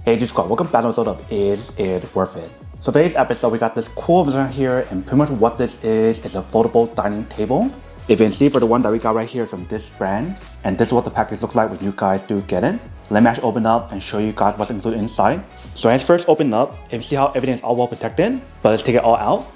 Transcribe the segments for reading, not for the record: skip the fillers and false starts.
Hey G Squad, welcome back to another episode of Is It Worth It? So today's episode we got this cool design here, and pretty much what this is a foldable dining table. If you can see, for the one that we got right here from this brand, and this is what the package looks like when you guys do get it. Let me actually open up and show you guys what's included inside. So let's first open up and see how everything is all well protected, but let's take it all out.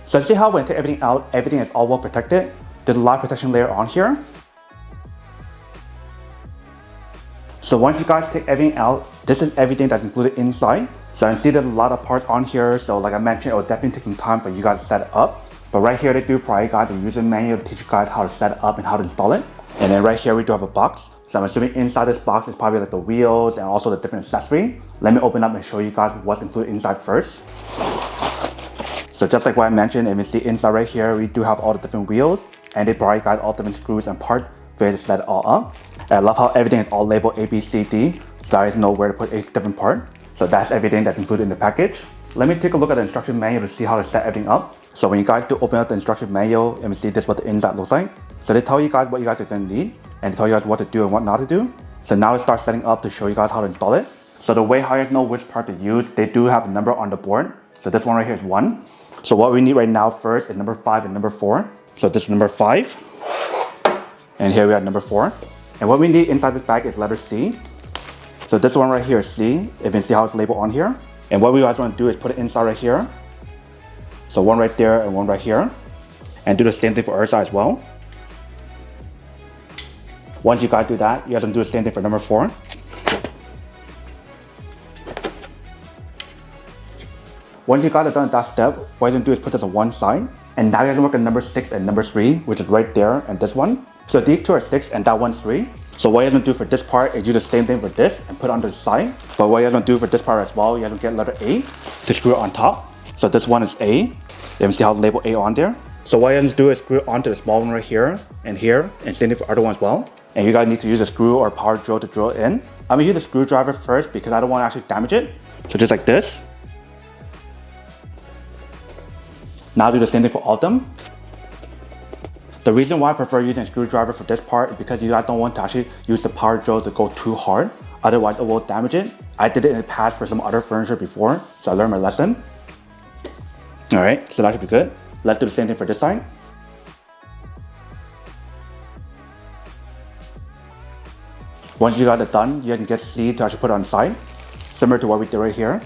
So see how when I take everything out, everything is all well protected. There's a lot of protection layer on here. So once you guys take everything out, this is everything that's included inside. So I can see there's a lot of parts on here. So like I mentioned, it will definitely take some time for you guys to set it up. But right here, they do provide you guys a user manual to teach you guys how to set it up and how to install it. And then right here, we do have a box. So I'm assuming inside this box is probably like the wheels and also the different accessory. Let me open up and show you guys what's included inside first. So just like what I mentioned, if you see inside right here, we do have all the different wheels, and they provide you guys all different screws and parts for you to set it all up. And I love how everything is all labeled A, B, C, D, so that is know where to put each different part. So that's everything that's included in the package. Let me take a look at the instruction manual to see how to set everything up. So when you guys do open up the instruction manual, and see this is what the inside looks like. So they tell you guys what you guys are going to need, and they tell you guys what to do and what not to do. So now let's start setting up to show you guys how to install it. So the way how you guys know which part to use, they do have a number on the board. So this one right here is 1. So what we need right now first is number 5 and number 4. So this is number 5. And here we have number 4. And what we need inside this bag is letter C. So this one right here is C. If you can see how it's labeled on here. And what we guys want to do is put it inside right here. So one right there and one right here. And do the same thing for our side as well. Once you guys do that, you guys can do the same thing for number 4. Once you guys are done with that step, what you're going to do is put this on one side. And now you're going to work on number 6 and number 3, which is right there and this one. So these two are 6 and that one's 3. So what you're going to do for this part is do the same thing for this and put it on the side. But what you're going to do for this part as well, you're going to get letter A to screw it on top. So this one is A. You can see how it's labeled A on there. So what you're going to do is screw it onto the small one right here, and same thing for the other one as well. And you guys need to use a screw or power drill to drill it in. I'm going to use a screwdriver first because I don't want to actually damage it. So just like this. Now do the same thing for all of them. The reason why I prefer using a screwdriver for this part is because you guys don't want to actually use the power drill to go too hard. Otherwise it will damage it. I did it in the past for some other furniture before, so I learned my lesson. Alright, so that should be good. Let's do the same thing for this side. Once you got it done, you guys can get C to actually put it on the side. Similar to what we did right here.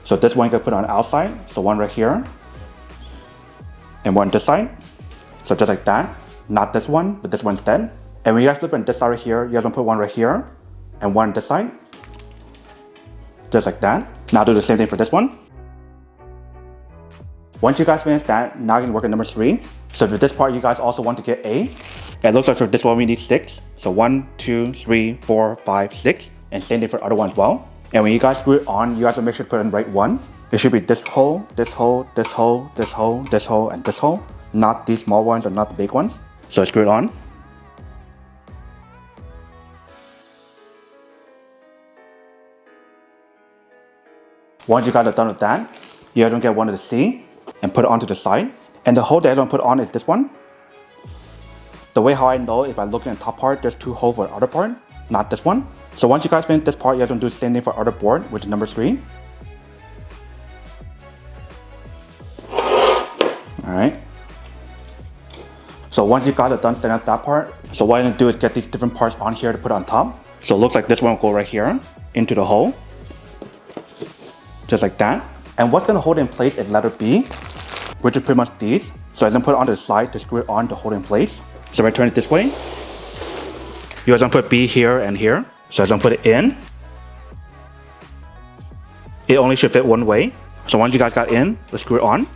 So this one you can put on the outside. So one right here. And one this side. So just like that. Not this one, but this one instead. And when you guys flip on this side right here, you guys want to put one right here. And one on this side. Just like that. Now do the same thing for this one. Once you guys finish that, now you can work on number 3. So for this part, you guys also want to get A. And it looks like for this one, we need 6. So 1, 2, 3, 4, 5, 6. And same thing for the other one as well. And when you guys screw it on, you guys will make sure to put in the right one. It should be this hole, this hole, this hole, this hole, this hole, and this hole. Not these small ones or not the big ones. So screw it on. Once you guys are done with that, you guys will get one of the C and put it onto the side. And the hole that I don't put on is this one. The way how I know if I look in the top part, there's 2 holes for the other part, not this one. So once you guys finish this part, you guys will do the same thing for the other board, which is number 3. Alright. So once you got it done setting up that part, so what you're going to do is get these different parts on here to put on top. So it looks like this one will go right here into the hole. Just like that. And what's going to hold it in place is letter B, which is pretty much these. So I'm going to put it on the side to screw it on to hold it in place. So if I turn it this way, you guys going to put B here and here. So I'm going to put it in. It only should fit one way. So once you guys got in, let's screw it on.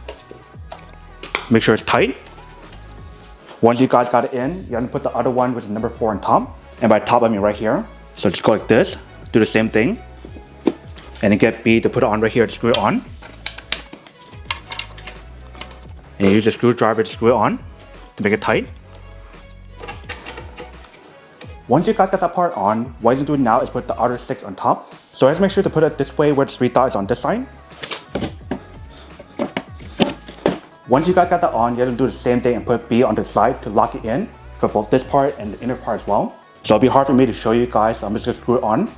Make sure it's tight. Once you guys got it in, you're gonna put the other one, which is number 4 on top. And by top, I mean right here. So just go like this, do the same thing. And then get B to put it on right here to screw it on. And you use a screwdriver to screw it on to make it tight. Once you guys got that part on, what you're doing now is put the other 6 on top. So let's make sure to put it this way where the 3 dot is on this side. Once you guys got that on, you're going to do the same thing and put B on the side to lock it in for both this part and the inner part as well. So it'll be hard for me to show you guys, so I'm just going to screw it on.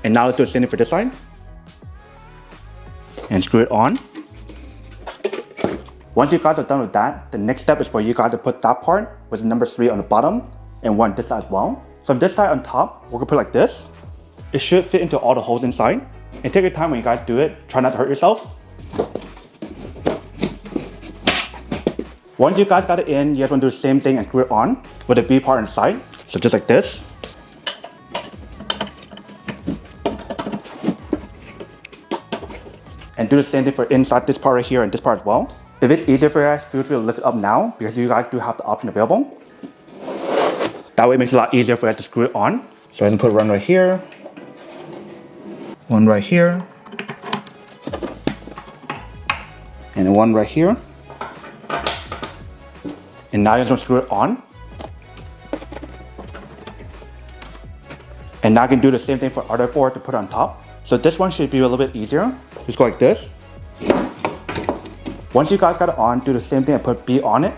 And now let's do the same thing for this side. And screw it on. Once you guys are done with that, the next step is for you guys to put that part, which is number 3 on the bottom, and one this side as well. So on this side on top, we're gonna put it like this. It should fit into all the holes inside. And take your time when you guys do it. Try not to hurt yourself. Once you guys got it in, you guys wanna do the same thing and screw it on with the B part on the side. So just like this. And do the same thing for inside this part right here and this part as well. If it's easier for you guys, feel free to lift it up now because you guys do have the option available. That way it makes it a lot easier for you guys to screw it on. So I can put one right here, one right here, and one right here. And now you just want to screw it on. And now I can do the same thing for other board to put on top. So this one should be a little bit easier. Just go like this. Once you guys got it on, do the same thing and put B on it.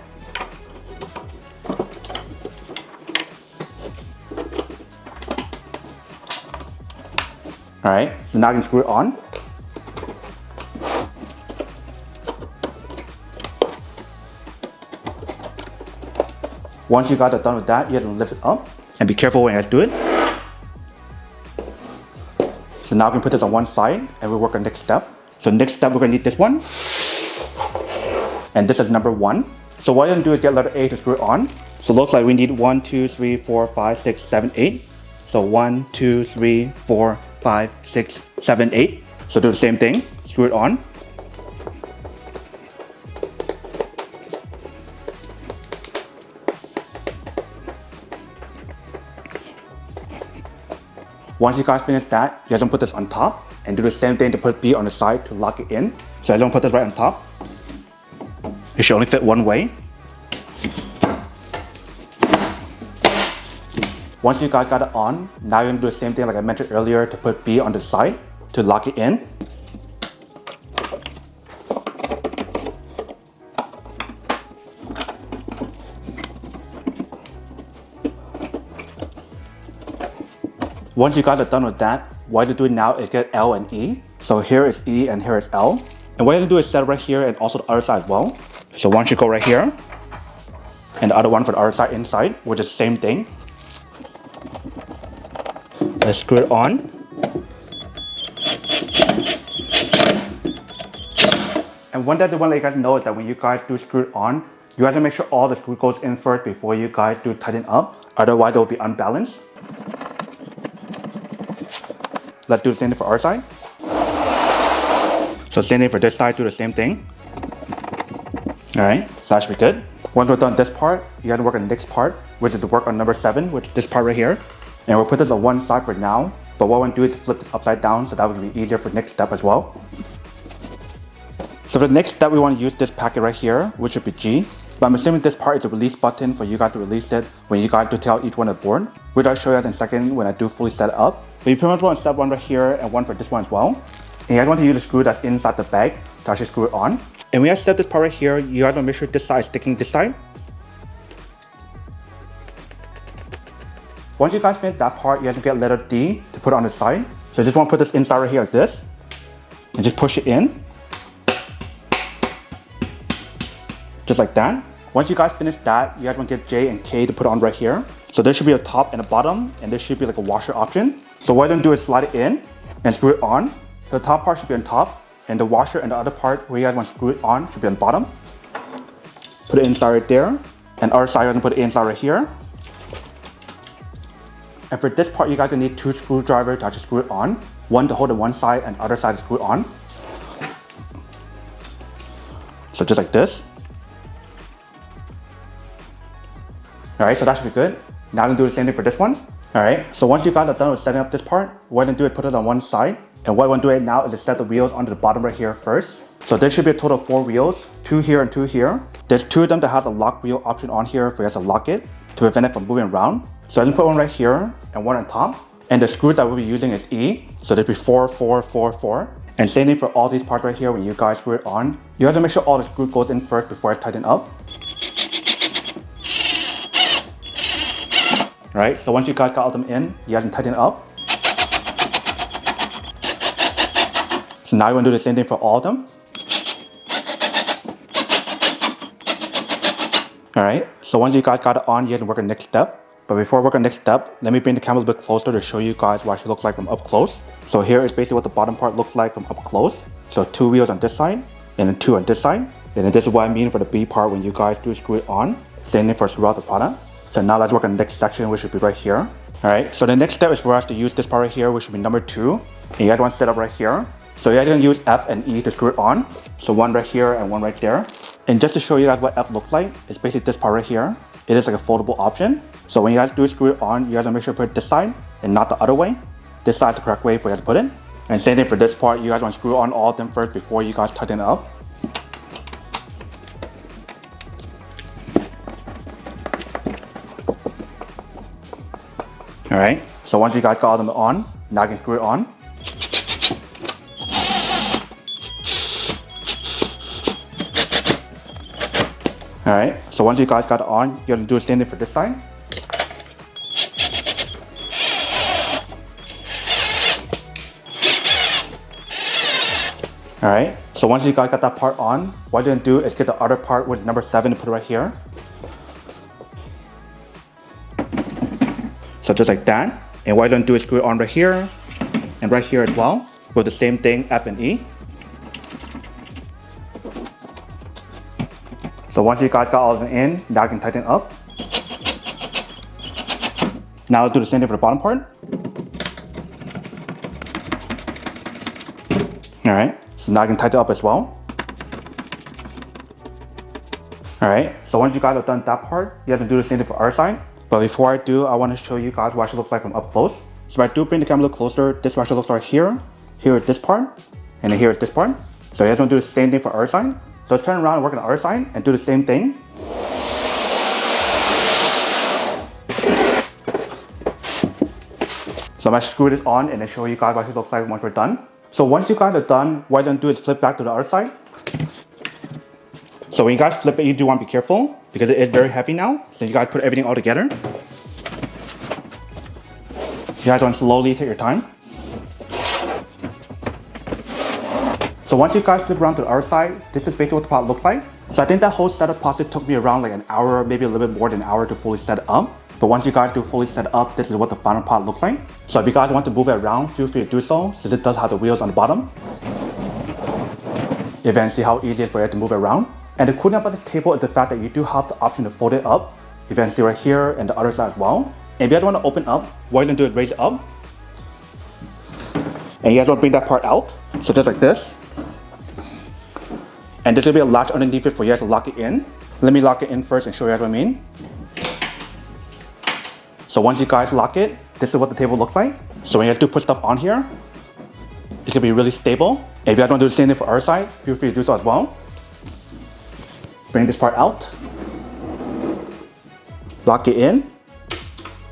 Alright, so now I can screw it on. Once you guys are done with that, you have to lift it up. And be careful when you guys do it. So now we can put this on one side and we'll work on the next step. So next step, we're gonna need this one. And this is number 1. So what you're gonna do is get letter A to screw it on. So it looks like we need 1, 2, 3, 4, 5, 6, 7, 8. So 1, 2, 3, 4, 5, 6, 7, 8. So do the same thing, screw it on. Once you guys finish that, you guys gonna put this on top and do the same thing to put B on the side to lock it in. So I don't put this right on top. It should only fit one way. Once you guys got it on, now you're gonna do the same thing like I mentioned earlier to put B on the side to lock it in. Once you guys are done with that, what you're doing now is get L and E. So here is E and here is L. And what you're gonna do is set it right here and also the other side as well. So once you go right here, and the other one for the other side inside, which is the same thing. Let's screw it on. And one thing I want to let you guys know is that when you guys do screw it on, you guys have to make sure all the screw goes in first before you guys do tighten up. Otherwise it will be unbalanced. Let's do the same thing for our side. So same thing for this side, do the same thing. Alright, so that should be good. Once we're done this part, you gotta work on the next part, which is to work on number 7, which is this part right here. And we'll put this on one side for now, but what we're gonna do is flip this upside down so that would be easier for the next step as well. So for the next step, we want to use this packet right here, which should be G. But I'm assuming this part is a release button for you guys to release it when you guys do take out each one of the board, which I'll show you guys in a second when I do fully set it up. But you pretty much want to set one right here and one for this one as well. And you guys want to use the screw that's inside the bag to actually screw it on. And when I set this part right here, you guys want to make sure this side is sticking this side. Once you guys finish that part, you guys will get letter D to put it on the side. So you just want to put this inside right here like this. And just push it in. Just like that. Once you guys finish that, you guys want to get J and K to put on right here. So there should be a top and a bottom, and there should be like a washer option. So what you're gonna do is slide it in and screw it on. So the top part should be on top, and the washer and the other part where you guys want to screw it on should be on bottom. Put it inside right there, and other side you're gonna put it inside right here. And for this part, you guys will need 2 screwdrivers to actually screw it on. One to hold on one side and the other side to screw it on. So just like this. Alright, so that should be good. Now I'm gonna do the same thing for this one. Alright, so once you guys are done with setting up this part, what I'm gonna do is put it on one side. And what I want to do right now is to set the wheels onto the bottom right here first. So there should be a total of 4 wheels, 2 here and 2 here. There's 2 of them that has a lock wheel option on here for you guys to lock it to prevent it from moving around. So I'm gonna put one right here and one on top. And the screws I will be using is E. So there'll be 4, 4, 4, 4. And same thing for all these parts right here when you guys screw it on. You have to make sure all the screw goes in first before it's tightened up. Right, so once you guys got all them in, you guys can tighten it up. So now you want to do the same thing for all of them. Alright, so once you guys got it on, you guys can work on the next step. But before we work on the next step, let me bring the camera a little bit closer to show you guys what it looks like from up close. So here is basically what the bottom part looks like from up close. So 2 wheels on this side, and then 2 on this side. And then this is what I mean for the B part when you guys do screw it on. Same thing for throughout the product. So now let's work on the next section, which should be right here. Alright, so the next step is for us to use this part right here, which should be number 2. And you guys want to set up right here. So you guys are going to use F and E to screw it on. So one right here and one right there. And just to show you guys what F looks like, it's basically this part right here. It is like a foldable option. So when you guys do screw it on, you guys want to make sure to put it this side and not the other way. This side is the correct way for you guys to put it. And same thing for this part, you guys want to screw on all of them first before you guys tighten it up. Alright, so once you guys got all of them on, now you can screw it on. Alright, so once you guys got it on, you're going to do the same thing for this side. Alright, so once you guys got that part on, what you're going to do is get the other part, which is number 7, to put it right here. So just like that. And what you're going to do is screw it on right here, and right here as well, with the same thing, F and E. So once you guys got all of them in, now you can tighten it up. Now let's do the same thing for the bottom part. Alright, so now you can tighten it up as well. Alright, so once you guys have done that part, you have to do the same thing for our side. But before I do, I want to show you guys what it looks like from up close. So if I do bring the camera a little closer, this is what it looks like here. Here is this part, and then here is this part. So you guys want to do the same thing for our side. So let's turn around and work on the other side and do the same thing. So I'm going to screw this on and then show you guys what it looks like once we're done. So once you guys are done, what you're going to do is flip back to the other side. So when you guys flip it, you do want to be careful because it is very heavy now. So you guys put everything all together. You guys want to slowly take your time. So once you guys flip around to the other side, this is basically what the pot looks like. So I think that whole setup process took me around like an hour, maybe a little bit more than an hour to fully set it up. But once you guys do fully set up, this is what the final pot looks like. So if you guys want to move it around, feel free to do so, since it does have the wheels on the bottom. You can see how easy it is for you to move it around. And the cool thing about this table is the fact that you do have the option to fold it up. You can see right here and the other side as well. And if you guys want to open up, what you're going to do is raise it up. And you guys want to bring that part out. So just like this. And there's going to be a latch underneath it for you guys to lock it in. Let me lock it in first and show you guys what I mean. So once you guys lock it, this is what the table looks like. So when you guys do put stuff on here, it's going to be really stable. And if you guys want to do the same thing for our side, feel free to do so as well. Bring this part out. Lock it in.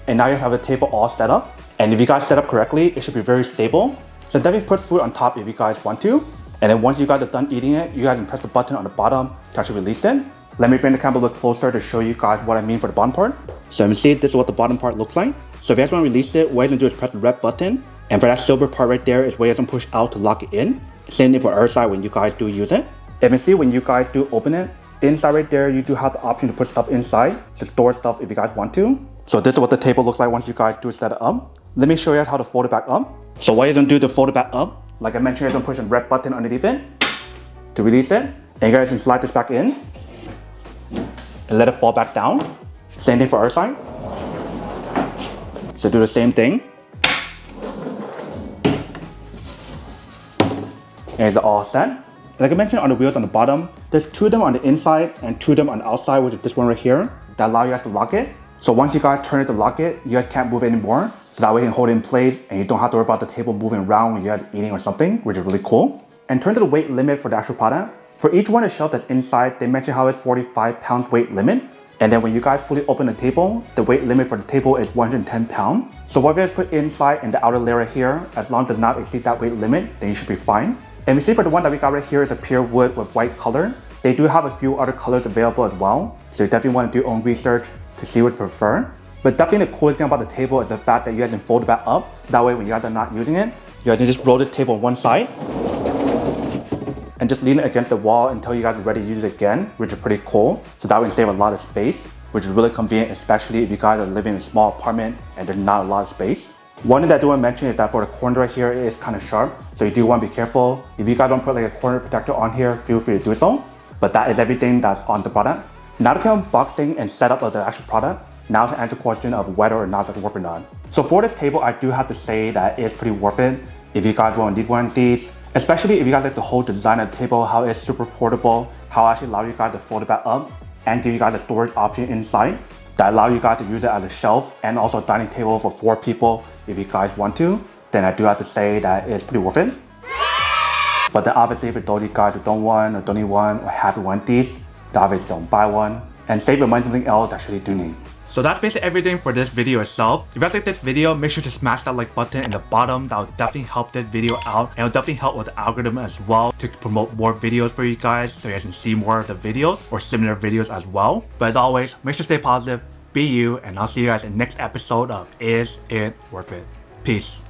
And now you have the table all set up. And if you guys set up correctly, it should be very stable. So definitely put food on top if you guys want to. And then once you guys are done eating it, you guys can press the button on the bottom to actually release it. Let me bring the camera a little closer to show you guys what I mean for the bottom part. So you can see this is what the bottom part looks like. So if you guys want to release it, what you're going to do is press the red button. And for that silver part right there is where you guys can push out to lock it in. Same thing for our side when you guys do use it. You can see when you guys do open it, inside right there, you do have the option to put stuff inside to store stuff if you guys want to. So this is what the table looks like once you guys do set it up. Let me show you guys how to fold it back up. So what you're going to do to fold it back up, like I mentioned, you're going to push the red button underneath it to release it. And you guys can slide this back in and let it fall back down. Same thing for our side. So do the same thing. And it's all set. Like I mentioned on the wheels on the bottom, there's 2 of them on the inside and 2 of them on the outside, which is this one right here, that allow you guys to lock it. So once you guys turn it to lock it, you guys can't move it anymore. So that way you can hold it in place and you don't have to worry about the table moving around when you guys are eating or something, which is really cool. In terms of the weight limit for the actual product, for each one of the shelf that's inside, they mention how it's 45 pounds weight limit. And then when you guys fully open the table, the weight limit for the table is 110 pounds. So what you guys put inside in the outer layer here, as long as it does not exceed that weight limit, then you should be fine. And we see for the one that we got right here is a pure wood with white color. They do have a few other colors available as well. So you definitely want to do your own research to see what you prefer. But definitely the coolest thing about the table is the fact that you guys can fold it back up. That way when you guys are not using it, you guys can just roll this table on one side. and just lean it against the wall until you guys are ready to use it again, which is pretty cool. So that way you save a lot of space, which is really convenient, especially if you guys are living in a small apartment and there's not a lot of space. One thing that I do want to mention is that for the corner right here, it is kind of sharp, so you do want to be careful. If you guys don't put like a corner protector on here, feel free to do so. But that is everything that's on the product. Now to unboxing and setup of the actual product. Now to answer the question of whether or not it's worth it or not. So for this table, I do have to say that it's pretty worth it if you guys want to need one of these. Especially if you guys like the whole design of the table, how it's super portable, how it actually allows you guys to fold it back up and give you guys a storage option inside that allow you guys to use it as a shelf and also a dining table for 4 people if you guys want to. Then I do have to say that it's pretty worth it. But then obviously for those of you guys who don't want or don't need one or haven't want these, then obviously don't buy one and save your money on something else actually do need. So that's basically everything for this video itself. If you guys like this video, make sure to smash that like button in the bottom. That will definitely help this video out and it will definitely help with the algorithm as well to promote more videos for you guys so you guys can see more of the videos or similar videos as well. But as always, make sure to stay positive, be you, and I'll see you guys in the next episode of Is It Worth It? Peace.